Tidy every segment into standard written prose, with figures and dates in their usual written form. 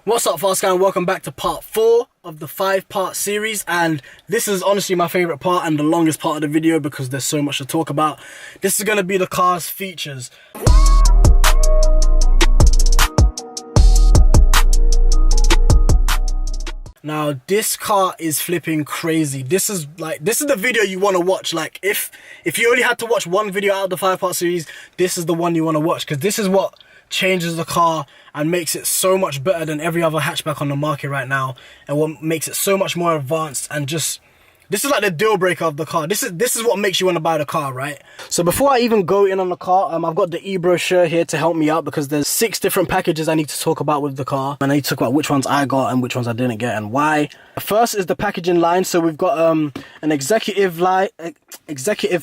What's up, Fast Guy? Welcome back to part 4 of the 5-part series, and this is honestly my favourite part and the longest part of the video because there's so much to talk about. This is going to be the car's features. Now, this car is flipping crazy. This is the video you want to watch. Like, if you only had to watch one video out of the 5-part series, this is the one you want to watch, because this is what changes the car and makes it so much better than every other hatchback on the market right now, and what makes it so much more advanced. And just, this is like the deal breaker of the car. This is what makes you want to buy the car, right? So before I even go in on the car, I've got the e-brochure here to help me out, because there's 6 different packages I need to talk about with the car, and I need to talk about which ones I got and which ones I didn't get and why. First is the packaging line. So we've got an executive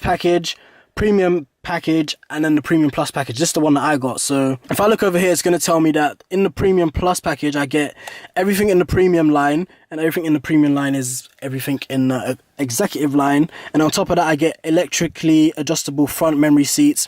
package, premium package, and then the premium plus package. This is the one that I got. So if I look over here, it's going to tell me that in the premium plus package I get everything in the premium line, and everything in the premium line is everything in the executive line. And on top of that, I get electrically adjustable front memory seats,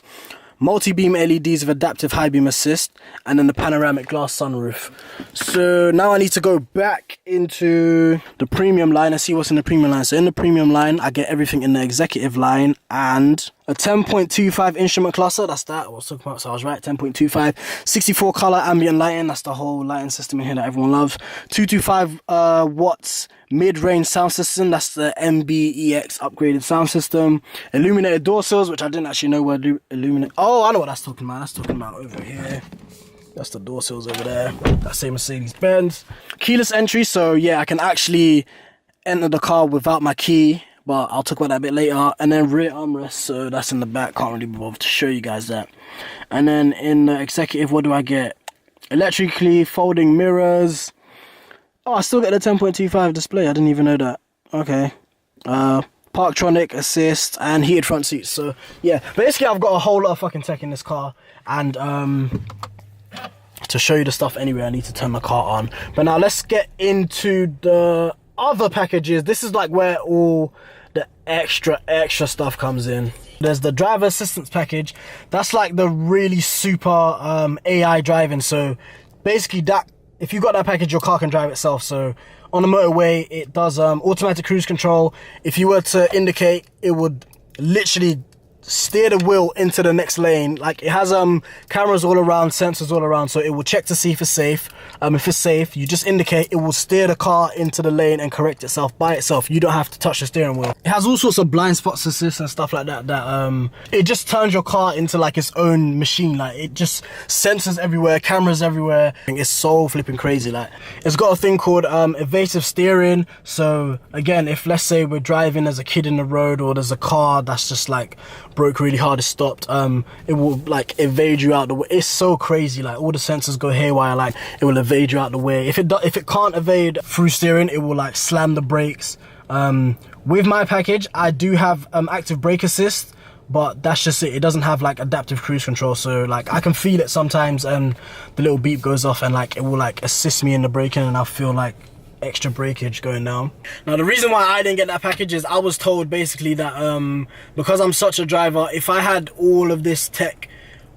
multi-beam LEDs with adaptive high beam assist, and then the panoramic glass sunroof. So now I need to go back into the premium line and see what's in the premium line. So in the premium line, I get everything in the executive line, and a 10.25 instrument cluster. That's that I was talking about, so I was right. 10.25, 64 color ambient lighting. That's the whole lighting system in here that everyone loves. 225 watts mid-range sound system. That's the MBEX upgraded sound system. Illuminated door sills, which I didn't actually know were illuminated. Oh, I know what that's talking about. That's talking about over here. That's the door sills over there. That's a Mercedes-Benz. Keyless entry. So yeah, I can actually enter the car without my key, but I'll talk about that a bit later. And then rear armrest, so that's in the back. Can't really be bothered to show you guys that. And then in the executive, what do I get? Electrically folding mirrors. Oh, I still get the 10.25 display. I didn't even know that. Okay. Parktronic assist and heated front seats. So yeah, basically I've got a whole lot of fucking tech in this car, and to show you the stuff anyway, I need to turn the car on. But now let's get into the other packages. This is like where all the extra stuff comes in. There's the driver assistance package. That's like the really super AI driving. So basically, that if you got that package, your car can drive itself. So on the motorway, it does automatic cruise control. If you were to indicate, it would literally steer the wheel into the next lane. Like, it has cameras all around, sensors all around, so it will check to see if it's safe. If it's safe, you just indicate, it will steer the car into the lane and correct itself by itself. You don't have to touch the steering wheel. It has all sorts of blind spots assist and stuff like that, it just turns your car into like its own machine. Like, it just sensors everywhere, cameras everywhere. It's so flipping crazy. Like, it's got a thing called evasive steering. So again, if let's say we're driving, there's a kid in the road, or there's a car that's just like broke really hard, is stopped, it will like evade you out the way. It's so crazy. Like, all the sensors go haywire. Like, it will evade you out the way. If it can't evade through steering, it will like slam the brakes. With my package, I do have active brake assist, but that's just it. It doesn't have like adaptive cruise control, so like I can feel it sometimes, and the little beep goes off, and like it will like assist me in the braking, and I'll feel like extra breakage going down. Now, the reason why I didn't get that package is I was told basically that because I'm such a driver, if I had all of this tech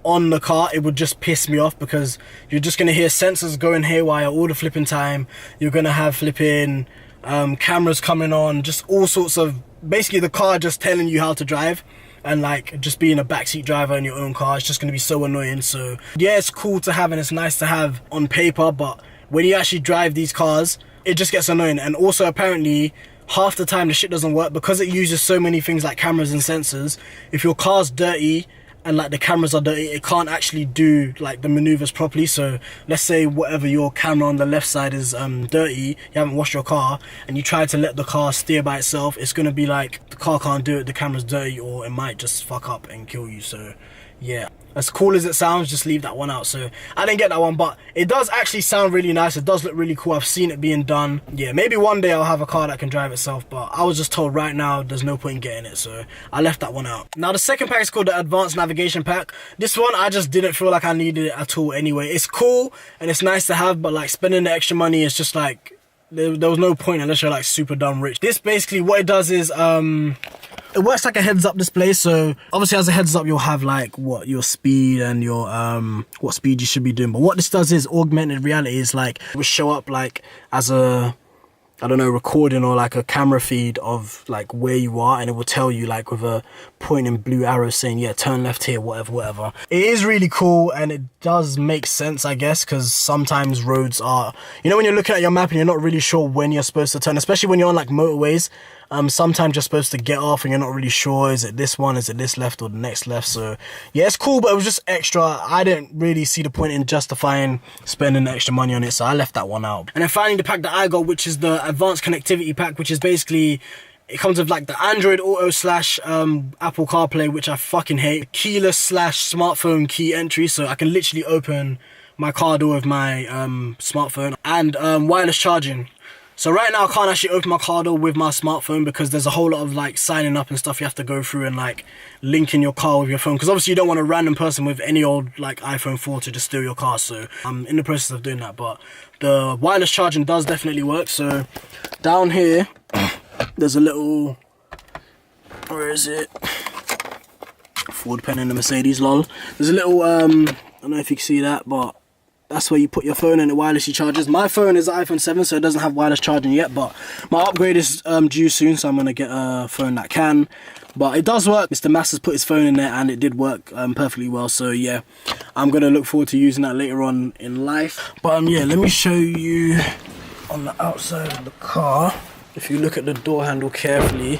on the car, it would just piss me off, because you're just gonna hear sensors going haywire all the flipping time. You're gonna have flipping cameras coming on, just all sorts of, basically the car just telling you how to drive, and like just being a backseat driver in your own car, it's just gonna be so annoying. So yeah, it's cool to have and it's nice to have on paper, but when you actually drive these cars, it just gets annoying. And also, apparently, half the time the shit doesn't work because it uses so many things like cameras and sensors. If your car's dirty and like the cameras are dirty, it can't actually do like the maneuvers properly. So let's say whatever, your camera on the left side is dirty, you haven't washed your car, and you try to let the car steer by itself, it's gonna be like the car can't do it, the camera's dirty, or it might just fuck up and kill you. So yeah, as cool as it sounds, just leave that one out. So I didn't get that one, but it does actually sound really nice. It does look really cool. I've seen it being done. Yeah, maybe one day I'll have a car that can drive itself, but I was just told right now there's no point in getting it, so I left that one out. Now, the second pack is called the Advanced Navigation Pack. This one, I just didn't feel like I needed it at all anyway. It's cool and it's nice to have, but like spending the extra money is just like, there was no point unless you're like super dumb rich. This basically, what it does is it works like a heads-up display. So obviously as a heads-up, you'll have like what your speed and your what speed you should be doing. But what this does is augmented reality is like it will show up like as a, I don't know, recording or like a camera feed of like where you are, and it will tell you like with a pointing blue arrow saying, yeah, turn left here, whatever. It is really cool, and it does make sense, I guess, because sometimes roads are, you know, when you're looking at your map and you're not really sure when you're supposed to turn, especially when you're on like motorways. Sometimes you're supposed to get off and you're not really sure, is it this one, is it this left or the next left? So yeah, it's cool, but it was just extra. I didn't really see the point in justifying spending the extra money on it, so I left that one out. And then finally the pack that I got, which is the advanced connectivity pack, which is basically, it comes with like the Android Auto / Apple CarPlay, which I fucking hate, keyless / smartphone key entry, so I can literally open my car door with my smartphone, and wireless charging. So right now I can't actually open my car door with my smartphone because there's a whole lot of like signing up and stuff you have to go through and like linking your car with your phone, because obviously you don't want a random person with any old like iPhone 4 to just steal your car. So I'm in the process of doing that, but the wireless charging does definitely work. So down here there's a little, where is it, Ford pen in the Mercedes, lol. There's a little I don't know if you can see that, but that's where you put your phone and it wirelessly charges. My phone is an iPhone 7, so it doesn't have wireless charging yet, but my upgrade is due soon, so I'm going to get a phone that can. But it does work. Mr. Masters put his phone in there and it did work perfectly well, so yeah, I'm going to look forward to using that later on in life. But yeah, let me show you on the outside of the car. If you look at the door handle carefully,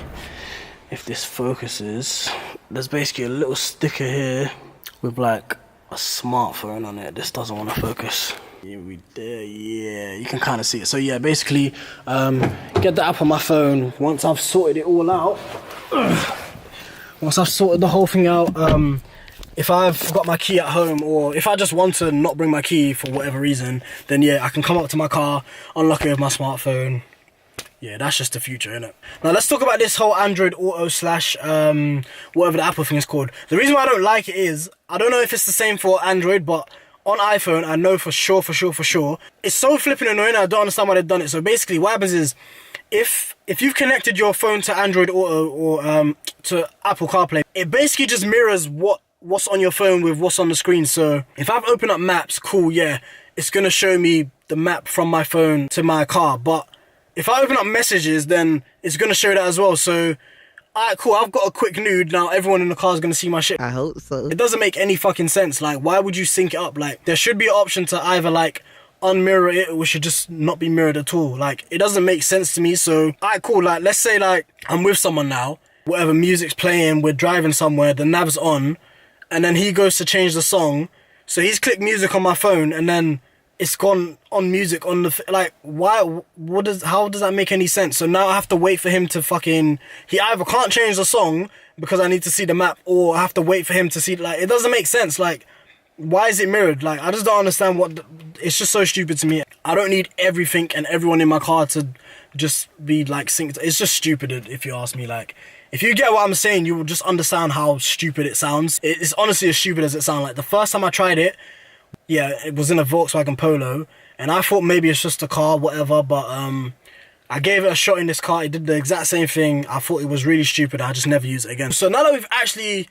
if this focuses, there's basically a little sticker here with like a smartphone on it. This doesn't want to focus. Yeah, you can kind of see it. So yeah, basically get the app on my phone. Once I've sorted it all out, once I've sorted the whole thing out, if I've got my key at home, or if I just want to not bring my key for whatever reason, then yeah, I can come up to my car, unlock it with my smartphone. Yeah, that's just the future, innit? Now let's talk about this whole Android Auto / whatever the Apple thing is called. The reason why I don't like it is, I don't know if it's the same for Android, but on iPhone, I know for sure, it's so flipping annoying, I don't understand why they've done it. So basically, what happens is, if you've connected your phone to Android Auto or to Apple CarPlay, it basically just mirrors what's on your phone with what's on the screen. So if I've opened up maps, cool, yeah, it's gonna show me the map from my phone to my car, but if I open up messages, then it's going to show that as well. So, alright, cool, I've got a quick nude. Now everyone in the car is going to see my shit. I hope so. It doesn't make any fucking sense. Like, why would you sync it up? Like, there should be an option to either, like, unmirror it, or it should just not be mirrored at all. Like, it doesn't make sense to me. So, alright, cool. Like, let's say, like, I'm with someone now. Whatever music's playing, we're driving somewhere, the nav's on. And then he goes to change the song. So, he's clicked music on my phone, and then it's gone on music on the, like, why, how does that make any sense? So now I have to wait for him to fucking, he either can't change the song because I need to see the map, or I have to wait for him to see, like, it doesn't make sense. Like, why is it mirrored? Like, I just don't understand it's just so stupid to me. I don't need everything and everyone in my car to just be, like, synced. It's just stupid, if you ask me. Like, if you get what I'm saying, you will just understand how stupid it sounds. It's honestly as stupid as it sounds. Like, the first time I tried it, yeah, it was in a Volkswagen Polo, and I thought maybe it's just a car, whatever, but I gave it a shot in this car. It did the exact same thing. I thought it was really stupid. I just never use it again. So now that we've actually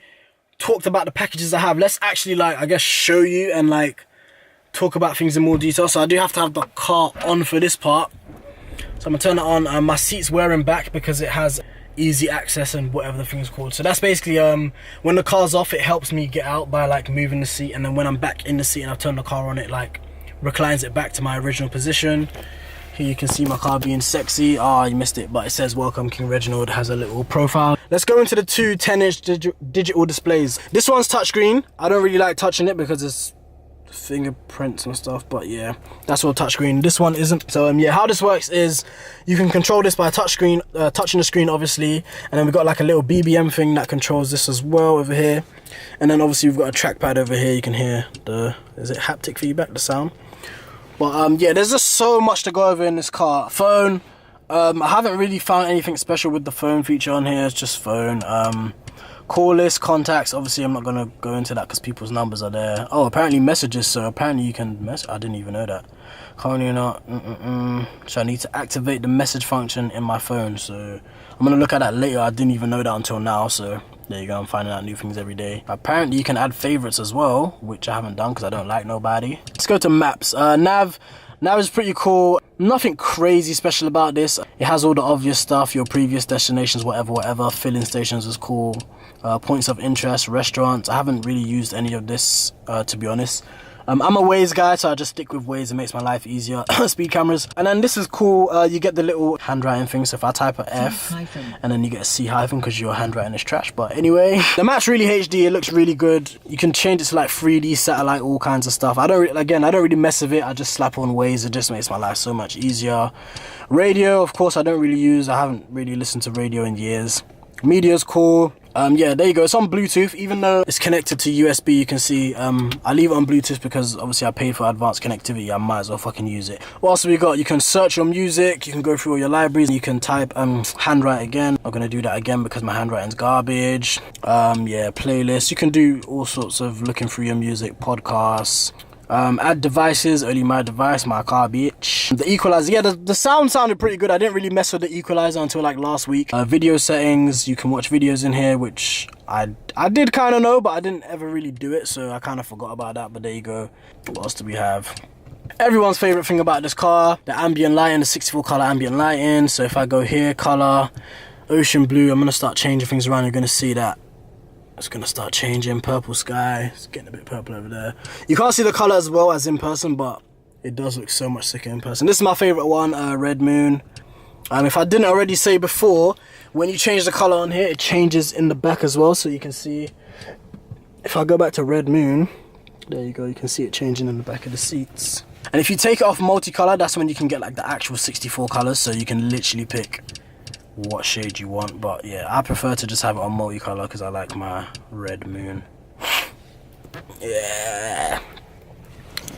talked about the packages I have, let's actually, like, I guess, show you and, like, talk about things in more detail. So I do have to have the car on for this part. So I'm gonna turn it on. My seat's wearing back because it has easy access and whatever the thing's called. So that's basically when the car's off, it helps me get out by, like, moving the seat, and then when I'm back in the seat and I've turned the car on, it, like, reclines it back to my original position. Here you can see my car being sexy. You missed it, but it says welcome King Reginald. Has a little profile. Let's go into the two 10-inch digital displays. This one's touchscreen. I don't really like touching it because it's fingerprints and stuff, but yeah, that's all touchscreen. This one isn't. So yeah, how this works is you can control this by touching the screen, obviously, and then we've got like a little BBM thing that controls this as well over here, and then obviously we've got a trackpad over here. You can hear is it haptic feedback, the sound. But yeah, there's just so much to go over in this car. Phone, I haven't really found anything special with the phone feature on here. It's just phone. Call list, contacts, obviously I'm not going to go into that because people's numbers are there. Oh, apparently messages, so apparently you can message. I didn't even know that. Currently not. So I need to activate the message function in my phone. So I'm gonna look at that later. I didn't even know that until now. So there you go. I'm finding out new things every day. Apparently you can add favorites as well, which I haven't done because I don't like nobody. Let's go to maps. Nav is pretty cool. Nothing crazy special about this. It has all the obvious stuff, your previous destinations, whatever. Filling stations is cool. Points of interest, restaurants. I haven't really used any of this, to be honest. I'm a Waze guy, so I just stick with Waze. It makes my life easier. Speed cameras. And then this is cool. You get the little handwriting thing. So if I type a F, and then you get a C hyphen because your handwriting is trash. But anyway, the map's really HD. It looks really good. You can change it to like 3D satellite, all kinds of stuff. I don't really mess with it. I just slap on Waze. It just makes my life so much easier. Radio, of course, I don't really use. I haven't really listened to radio in years. Media's cool. Yeah, there you go. It's on Bluetooth, even though it's connected to USB. You can see I leave it on Bluetooth because obviously I paid for advanced connectivity. I might as well fucking use it. What else have we got? You can search your music, you can go through all your libraries, you can type handwrite again. I'm gonna do that again because my handwriting's garbage. Yeah, playlists. You can do all sorts of looking through your music, podcasts. Add devices, only my device, my car, bitch. The equalizer, yeah, the sound sounded pretty good. I didn't really mess with the equalizer until like last week. Video settings, you can watch videos in here, which I did kind of know, but I didn't ever really do it, so I kind of forgot about that. But there you go. What else do we have? Everyone's favorite thing about this car, the ambient lighting, the 64 color ambient lighting. So if I go here, color, ocean blue, I'm gonna start changing things around. You're gonna see that it's gonna start changing. Purple sky, it's getting a bit purple over there. You can't see the color as well as in person, but it does look so much sicker in person. This is my favorite one, red moon. If I didn't already say before, when you change the color on here, it changes in the back as well. So you can see, if I go back to red moon, there you go, you can see it changing in the back of the seats. And if you take it off multicolor, that's when you can get like the actual 64 colors, so you can literally pick what shade you want. But yeah, I prefer to just have it on multicolor because I like my red moon. Yeah,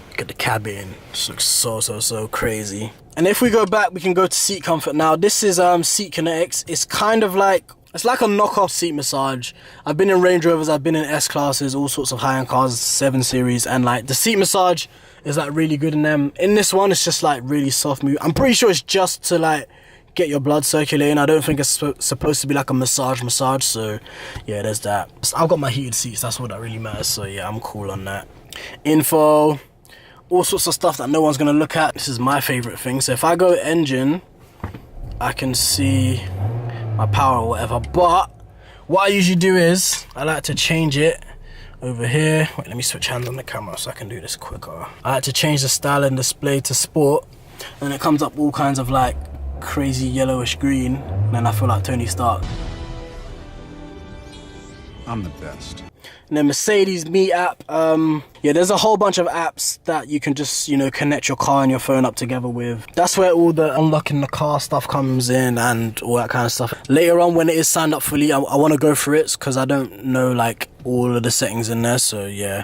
look at the cabin. This looks so crazy. And if we go back, we can go to seat comfort now. This is Seat Kinetics. It's kind of like, it's like a knockoff seat massage. I've been in Range Rovers, I've been in S classes, all sorts of high-end cars, 7 Series, and like the seat massage is like really good in them. In this one, it's just like really soft move. I'm pretty sure it's just to like get your blood circulating. I don't think it's supposed to be like a massage, so yeah, there's that. I've got my heated seats, that's what that really matters, so yeah, I'm cool on that. Info, all sorts of stuff that no one's gonna look at. This is my favorite thing. So if I go engine, I can see my power or whatever, but what I usually do is I like to change it over here. Wait, let me switch hands on the camera so I can do this quicker. I like to change the style and display to sport, and it comes up all kinds of like crazy yellowish green, and then I feel like Tony Stark. I'm the best. And then Mercedes Me app. Yeah, there's a whole bunch of apps that you can just, you know, connect your car and your phone up together with. That's where all the unlocking the car stuff comes in and all that kind of stuff. Later on, when it is signed up fully, I want to go through it because I don't know like all of the settings in there, so yeah.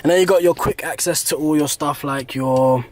And then you got your quick access to all your stuff, like your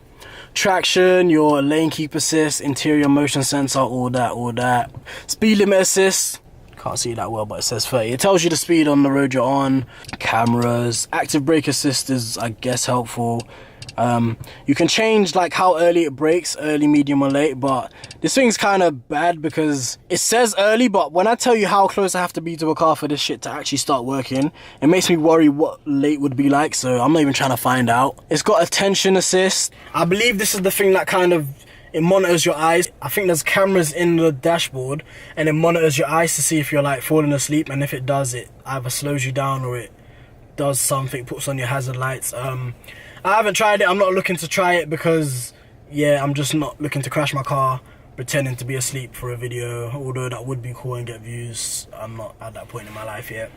traction, your lane keep assist, interior motion sensor, all that. Speed limit assist, can't see that well, but it says 30. It tells you the speed on the road you're on. Cameras, active brake assist is, I guess, helpful. You can change like how early it brakes, early, medium or late, but this thing's kind of bad because it says early, but when I tell you how close I have to be to a car for this shit to actually start working, it makes me worry what late would be like, so I'm not even trying to find out. It's got attention assist. I believe this is the thing that kind of, it monitors your eyes. I think there's cameras in the dashboard and it monitors your eyes to see if you're like falling asleep, and if it does, it either slows you down or it does something, puts on your hazard lights. I haven't tried it. I'm not looking to try it because, yeah, I'm just not looking to crash my car pretending to be asleep for a video, although that would be cool and get views. I'm not at that point in my life yet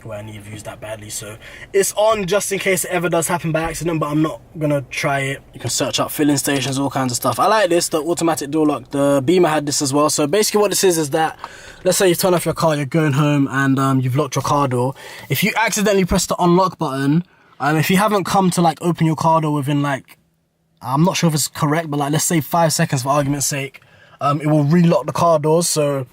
where I need views that badly, so it's on just in case it ever does happen by accident, but I'm not gonna try it. You can search up filling stations, all kinds of stuff. I like this, the automatic door lock. The Beamer had this as well. So basically what this is that, let's say you turn off your car, you're going home, and you've locked your car door. If you accidentally press the unlock button, if you haven't come to like open your car door within like, I'm not sure if it's correct, but like let's say 5 seconds for argument's sake, it will relock the car doors. So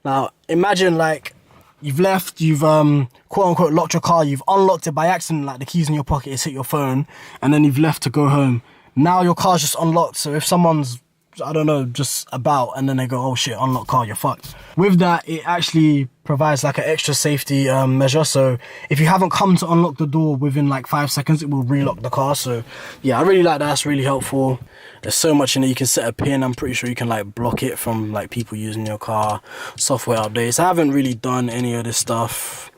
now imagine like you've left, you've quote unquote locked your car, you've unlocked it by accident, like the keys in your pocket, it's hit your phone, and then you've left to go home. now your car's just unlocked. So if someone's, I don't know, just about, and then they go, oh shit, unlock car, you're fucked. With that, it actually provides like an extra safety measure. So if you haven't come to unlock the door within like 5 seconds, it will relock the car. So yeah, I really like that. It's really helpful. There's so much in it. You can set a pin. I'm pretty sure you can like block it from like people using your car. Software updates. I haven't really done any of this stuff.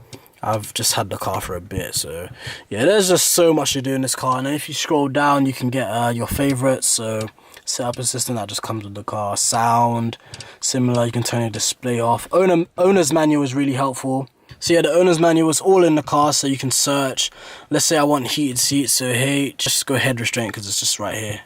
I've just had the car for a bit. So yeah, there's just so much to do in this car. And then if you scroll down, you can get your favorites. So setup assistant, that just comes with the car. Sound, similar, you can turn your display off. Owner's manual is really helpful. So yeah, the owner's manual is all in the car, so you can search. Let's say I want heated seats, so hey, just go head restraint, because it's just right here.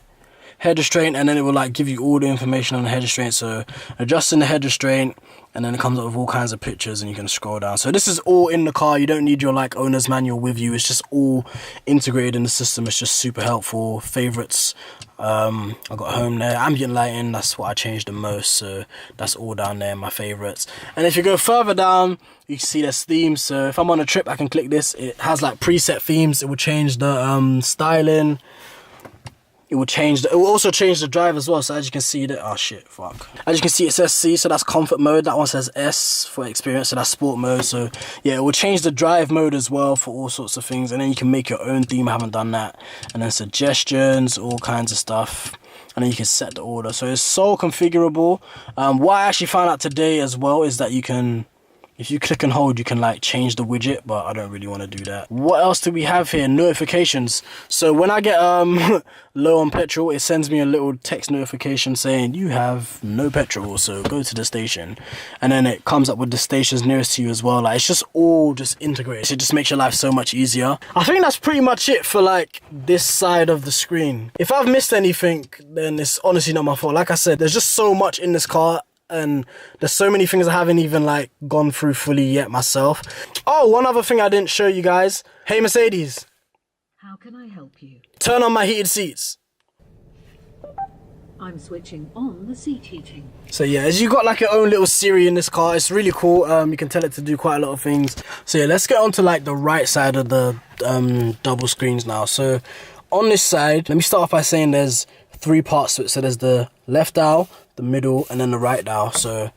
Head restraint, and then it will like give you all the information on the head restraint. So adjusting the head restraint, and then it comes up with all kinds of pictures, and you can scroll down. So this is all in the car. You don't need your like owner's manual with you. It's just all integrated in the system. It's just super helpful. Favorites, I got home there. Ambient lighting, that's what I changed the most. So that's all down there, my favorites. And if you go further down, you can see there's themes. So if I'm on a trip, I can click this. It has like preset themes. It will change the styling. It will also change the drive as well. So as you can see that, oh shit, fuck. As you can see, it says C, so that's comfort mode. That one says S for experience, so that's sport mode. So yeah, it will change the drive mode as well for all sorts of things. And then you can make your own theme. I haven't done that. And then suggestions, all kinds of stuff. And then you can set the order. So it's so configurable. What I actually found out today as well is that you can, if you click and hold, you can like change the widget, but I don't really want to do that. What else do we have here? Notifications. So when I get low on petrol, it sends me a little text notification saying you have no petrol, so go to the station. And then it comes up with the stations nearest to you as well. Like, it's just all just integrated. It just makes your life so much easier. I think that's pretty much it for like this side of the screen. If I've missed anything, then it's honestly not my fault. Like I said, there's just so much in this car. And there's so many things I haven't even like gone through fully yet myself. Oh, one other thing I didn't show you guys. Hey Mercedes, how can I help you? Turn on my heated seats. I'm switching on the seat heating. So yeah, as you got like your own little Siri in this car, it's really cool. You can tell it to do quite a lot of things. So yeah, let's get on to like the right side of the double screens now. So on this side, let me start off by saying there's 3 parts to it. So there's the left dial, the middle, and then the right dial. So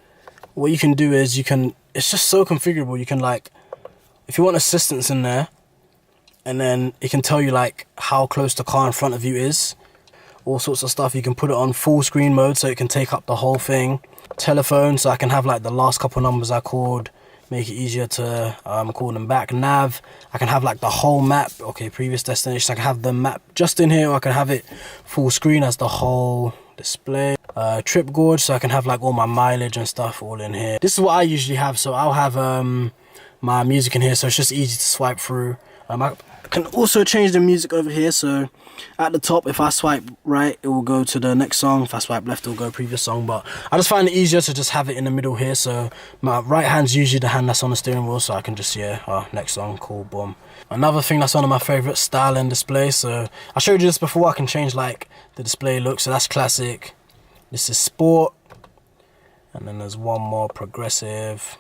what you can do is it's just so configurable. You can like, if you want assistance in there, and then it can tell you like how close the car in front of you is, all sorts of stuff. You can put it on full screen mode so it can take up the whole thing. Telephone, so I can have like the last couple numbers I called, make it easier to call them back. Nav, I can have like the whole map. Okay, previous destination, I can have the map just in here, or I can have it full screen as the whole display. Trip gauge, so I can have like all my mileage and stuff all in here. This is what I usually have, so I'll have my music in here, so it's just easy to swipe through. I can also change the music over here. So at the top, if I swipe right, it will go to the next song. If I swipe left, it will go previous song. But I just find it easier to just have it in the middle here. So my right hand's usually the hand that's on the steering wheel, so I can just, yeah, next song, cool, boom. Another thing that's one of my favorite, style and display. So I showed you this before. I can change like the display look. So that's classic. This is sport, and then there's one more, progressive.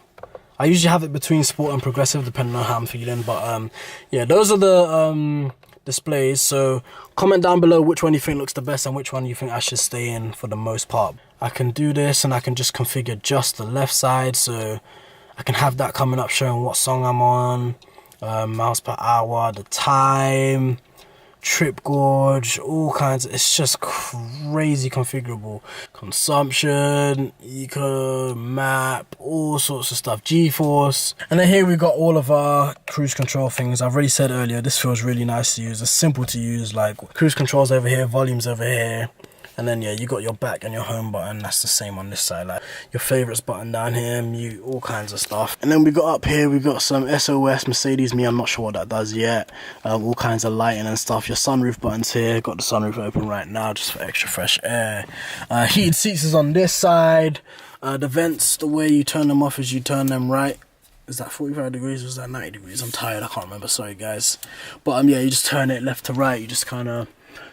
I usually have it between sport and progressive depending on how I'm feeling, but yeah, those are the displays. So comment down below which one you think looks the best and which one you think I should stay in for the most part. I can do this, and I can just configure just the left side, so I can have that coming up showing what song I'm on, miles per hour, the time, trip gauge, all kinds of, it's just crazy configurable. Consumption, eco, map, all sorts of stuff, G-force. And then here we got all of our cruise control things. I've already said earlier, this feels really nice to use. It's simple to use, like cruise controls over here, volumes over here. And then yeah, you got your back and your home button. That's the same on this side. Like your favorites button down here, mute, all kinds of stuff. And then we got up here, we got some SOS, Mercedes Me. I'm not sure what that does yet. All kinds of lighting and stuff. Your sunroof buttons here. Got the sunroof open right now just for extra fresh air. Heated seats is on this side. The vents, the way you turn them off is you turn them right. Is that 45 degrees or is that 90 degrees? I'm tired, I can't remember, sorry guys. But yeah, you just turn it left to right. You just kind of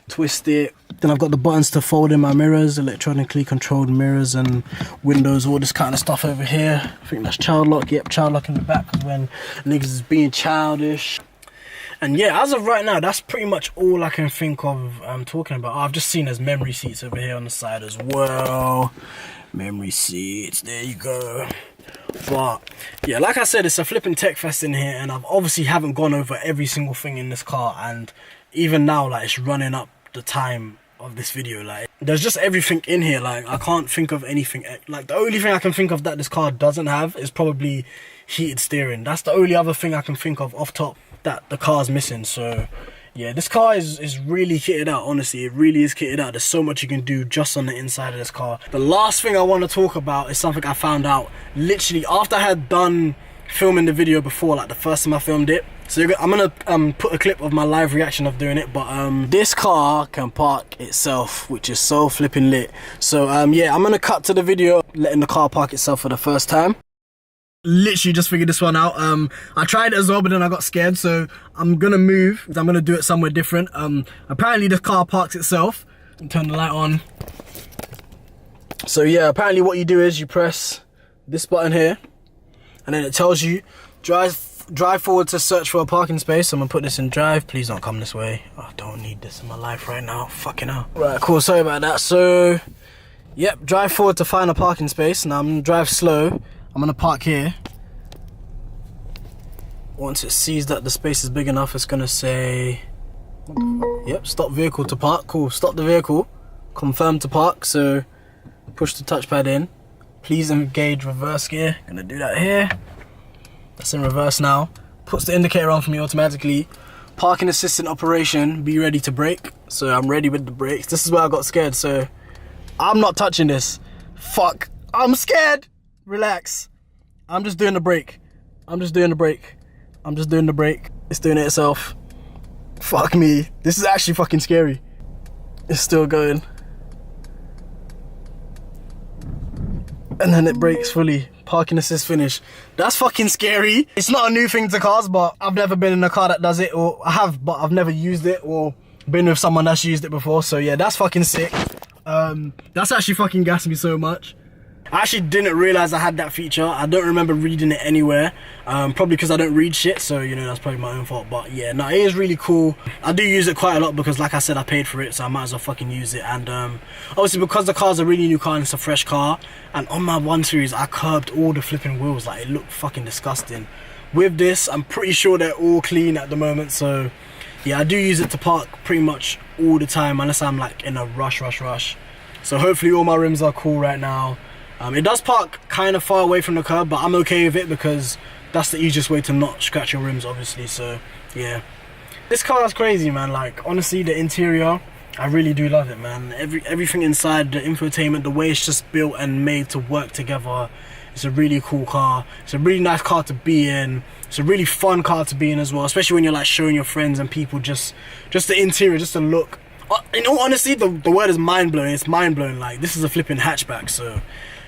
twist it. Then I've got the buttons to fold in my mirrors, electronically controlled mirrors and windows, all this kind of stuff over here. I think that's child lock. Yep, child lock in the back, because when niggas is being childish. And yeah, as of right now, that's pretty much all I can think of talking about. Oh, I've just seen there's memory seats over here on the side as well. Memory seats, there you go. But yeah, like I said, it's a flipping tech fest in here, and I've obviously haven't gone over every single thing in this car, and even now, like, it's running up the time of this video. Like, there's just everything in here. Like, I can't think of anything. Like, the only thing I can think of that this car doesn't have is probably heated steering. That's the only other thing I can think of off top that the car's missing. So yeah, this car is really kitted out. Honestly, it really is kitted out. There's so much you can do just on the inside of this car. The last thing I want to talk about is something I found out literally after I had done filming the video before, like the first time I filmed it. So I'm gonna put a clip of my live reaction of doing it. But this car can park itself, which is so flipping lit. So yeah, I'm gonna cut to the video letting the car park itself for the first time. Literally just figured this one out. I tried it as well, but then I got scared, so I'm gonna move because I'm gonna do it somewhere different. Apparently the car parks itself. Turn the light on. So yeah, apparently what you do is you press this button here, and then it tells you drive forward to search for a parking space. I'm gonna put this in drive. Please don't come this way. I don't need this in my life right now. Fucking hell. Right, cool. Sorry about that. So yep, drive forward to find a parking space. Now I'm gonna drive slow. I'm gonna park here. Once it sees that the space is big enough, it's gonna say, yep, stop vehicle to park. Cool, stop the vehicle. Confirm to park, so push the touchpad in. Please engage reverse gear. Gonna do that here. That's in reverse now. Puts the indicator on for me automatically. Parking assistant operation, be ready to brake. So I'm ready with the brakes. This is where I got scared, so I'm not touching this. Fuck, I'm scared. Relax. I'm just doing the brake. I'm just doing the brake. I'm just doing the brake. It's doing it itself. Fuck me. This is actually fucking scary. It's still going. And then it brakes fully. Parking assist finish. That's fucking scary. It's not a new thing to cars, but I've never been in a car that does it, or I have, but I've never used it or been with someone that's used it before. So yeah, that's fucking sick. That's actually fucking gassed me so much. I actually didn't realize I had that feature. I don't remember reading it anywhere. Probably because I don't read shit, so you know, that's probably my own fault. But yeah, no, it is really cool. I do use it quite a lot because, like I said, I paid for it, so I might as well fucking use it. And obviously because the car's a really new car and it's a fresh car, and on my 1 Series I curbed all the flipping wheels. Like, it looked fucking disgusting. With this, I'm pretty sure they're all clean at the moment. So yeah, I do use it to park pretty much all the time, unless I'm like in a rush. So hopefully all my rims are cool right now. It does park kind of far away from the curb, but I'm okay with it because that's the easiest way to not scratch your rims, obviously. So yeah, this car is crazy, man. Like, honestly, the interior, I really do love it, man. Everything inside, the infotainment, the way it's just built and made to work together. It's a really cool car. It's a really nice car to be in. It's a really fun car to be in as well, especially when you're like showing your friends and people just the interior, just the look. In all honesty, the word is mind-blowing. It's mind-blowing. Like, this is a flipping hatchback, so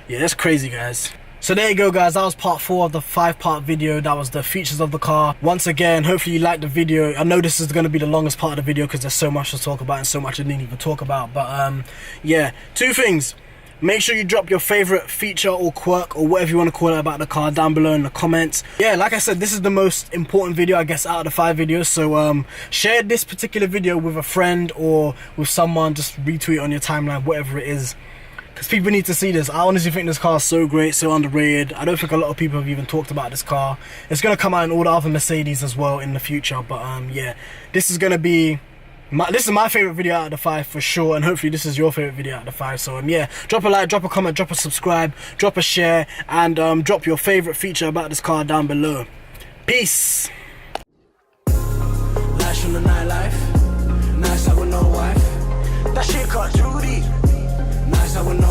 yeah, that's crazy, guys. So there you go, guys. That was part 4 of the 5-part video. That was the features of the car. Once again, hopefully you liked the video. I know this is going to be the longest part of the video because there's so much to talk about and so much I didn't even talk about. But yeah, 2 things. Make sure you drop your favorite feature or quirk or whatever you want to call it about the car down below in the comments. Yeah, like I said, this is the most important video, I guess, out of the 5 videos. So share this particular video with a friend or with someone. Just retweet on your timeline, whatever it is, because people need to see this. I honestly think this car is so great, so underrated. I don't think a lot of people have even talked about this car. It's going to come out in all the other Mercedes as well in the future. But yeah, this is going to be this is my favorite video out of the 5 for sure, and hopefully this is your favorite video out of the 5. So yeah, drop a like, drop a comment, drop a subscribe, drop a share, and drop your favorite feature about this car down below. Peace. Lash from the nightlife, nice out with no wife. That shit called Judy. Nice out with no